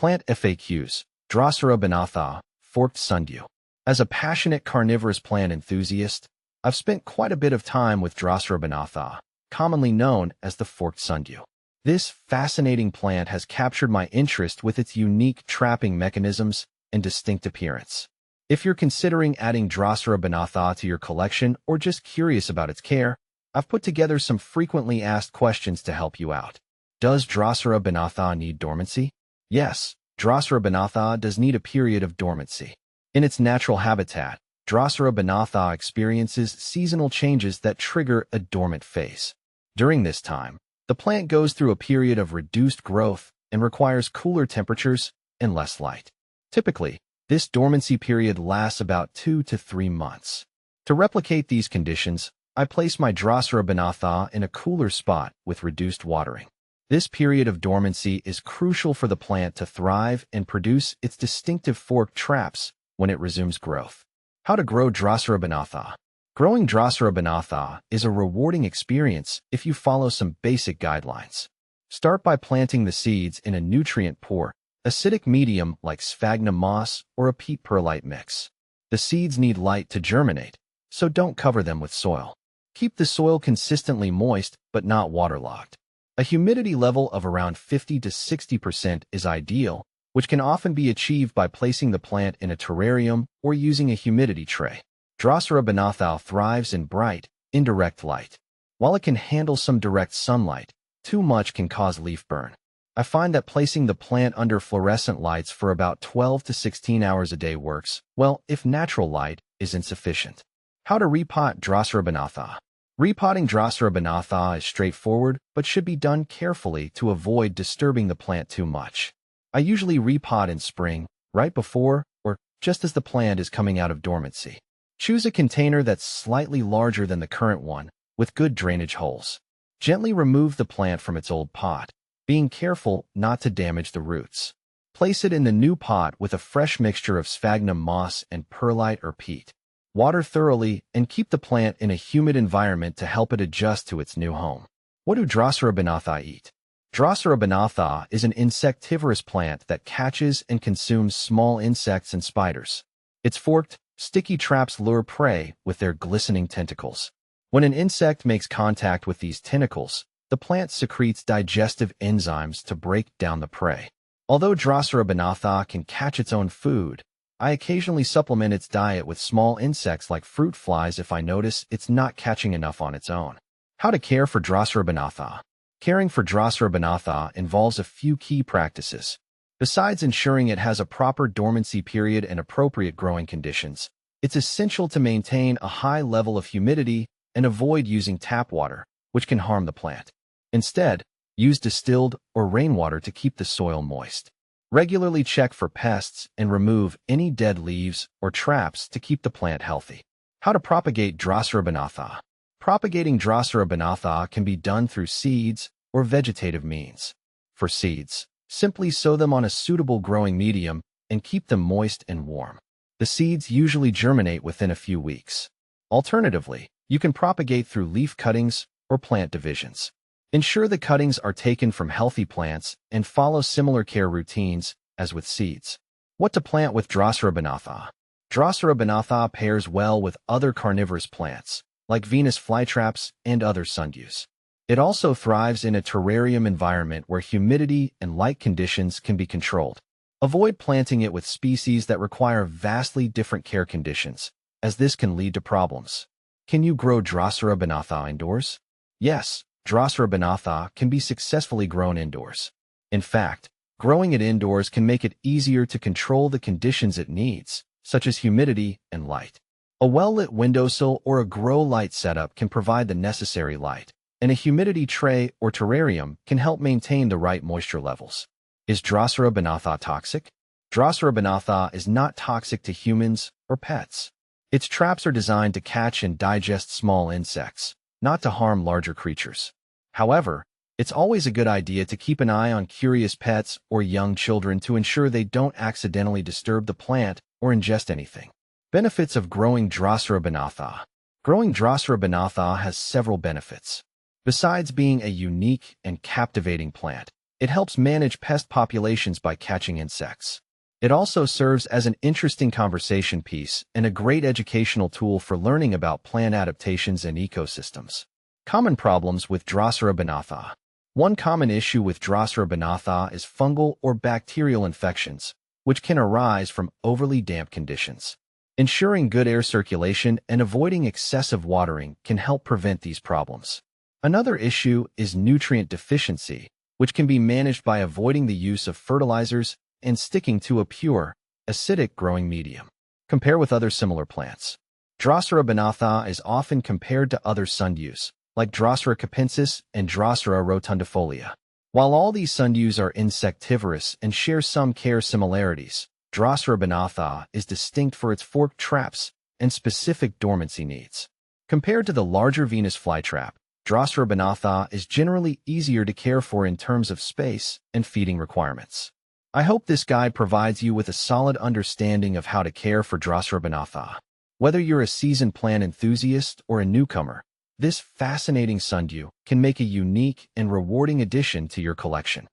Plant FAQs. Drosera binata, forked sundew. As a passionate carnivorous plant enthusiast, I've spent quite a bit of time with Drosera binata, commonly known as the forked sundew. This fascinating plant has captured my interest with its unique trapping mechanisms and distinct appearance. If you're considering adding Drosera binata to your collection or just curious about its care, I've put together some frequently asked questions to help you out. Does Drosera binata need dormancy? Yes, Drosera binata does need a period of dormancy. In its natural habitat, Drosera binata experiences seasonal changes that trigger a dormant phase. During this time, the plant goes through a period of reduced growth and requires cooler temperatures and less light. Typically, this dormancy period lasts about 2 to 3 months. To replicate these conditions, I place my Drosera binata in a cooler spot with reduced watering. This period of dormancy is crucial for the plant to thrive and produce its distinctive forked traps when it resumes growth. How to grow Drosera binata. Growing Drosera binata is a rewarding experience if you follow some basic guidelines. Start by planting the seeds in a nutrient-poor, acidic medium like sphagnum moss or a peat perlite mix. The seeds need light to germinate, so don't cover them with soil. Keep the soil consistently moist but not waterlogged. A humidity level of around 50 to 60% is ideal, which can often be achieved by placing the plant in a terrarium or using a humidity tray. Drosera binata thrives in bright, indirect light. While it can handle some direct sunlight, too much can cause leaf burn. I find that placing the plant under fluorescent lights for about 12 to 16 hours a day works, well, if natural light is insufficient. How to repot Drosera binata. Repotting Drosera binata is straightforward, but should be done carefully to avoid disturbing the plant too much. I usually repot in spring, right before or just as the plant is coming out of dormancy. Choose a container that's slightly larger than the current one, with good drainage holes. Gently remove the plant from its old pot, being careful not to damage the roots. Place it in the new pot with a fresh mixture of sphagnum moss and perlite or peat. Water thoroughly and keep the plant in a humid environment to help it adjust to its new home. What do Drosera binata eat? Drosera binata is an insectivorous plant that catches and consumes small insects and spiders. Its forked, sticky traps lure prey with their glistening tentacles. When an insect makes contact with these tentacles, the plant secretes digestive enzymes to break down the prey. Although Drosera binata can catch its own food, I occasionally supplement its diet with small insects like fruit flies if I notice it's not catching enough on its own. How to care for Drosera binata. Caring for Drosera binata involves a few key practices. Besides ensuring it has a proper dormancy period and appropriate growing conditions, it's essential to maintain a high level of humidity and avoid using tap water, which can harm the plant. Instead, use distilled or rainwater to keep the soil moist. Regularly check for pests and remove any dead leaves or traps to keep the plant healthy. How to propagate Drosera binata. Propagating Drosera binata can be done through seeds or vegetative means. For seeds, simply sow them on a suitable growing medium and keep them moist and warm. The seeds usually germinate within a few weeks. Alternatively, you can propagate through leaf cuttings or plant divisions. Ensure the cuttings are taken from healthy plants and follow similar care routines as with seeds. What to plant with Drosera binata. Drosera binata pairs well with other carnivorous plants, like Venus flytraps and other sundews. It also thrives in a terrarium environment where humidity and light conditions can be controlled. Avoid planting it with species that require vastly different care conditions, as this can lead to problems. Can you grow Drosera binata indoors? Yes. Drosera binata can be successfully grown indoors. In fact, growing it indoors can make it easier to control the conditions it needs, such as humidity and light. A well-lit windowsill or a grow light setup can provide the necessary light, and a humidity tray or terrarium can help maintain the right moisture levels. Is Drosera binata toxic? Drosera binata is not toxic to humans or pets. Its traps are designed to catch and digest small insects, not to harm larger creatures. However, it's always a good idea to keep an eye on curious pets or young children to ensure they don't accidentally disturb the plant or ingest anything. Benefits of growing Drosera binata. Growing Drosera binata has several benefits. Besides being a unique and captivating plant, It helps manage pest populations by catching insects. It also serves as an interesting conversation piece and a great educational tool for learning about plant adaptations and ecosystems. Common problems with Drosera binata. One common issue with Drosera binata is fungal or bacterial infections, which can arise from overly damp conditions. Ensuring good air circulation and avoiding excessive watering can help prevent these problems. Another issue is nutrient deficiency, which can be managed by avoiding the use of fertilizers and sticking to a pure, acidic growing medium. Compare with other similar plants. Drosera binata is often compared to other sundews, like Drosera capensis and Drosera rotundifolia. While all these sundews are insectivorous and share some care similarities, Drosera binata is distinct for its forked traps and specific dormancy needs. Compared to the larger Venus flytrap, Drosera binata is generally easier to care for in terms of space and feeding requirements. I hope this guide provides you with a solid understanding of how to care for Drosera binata. Whether you're a seasoned plant enthusiast or a newcomer, this fascinating sundew can make a unique and rewarding addition to your collection.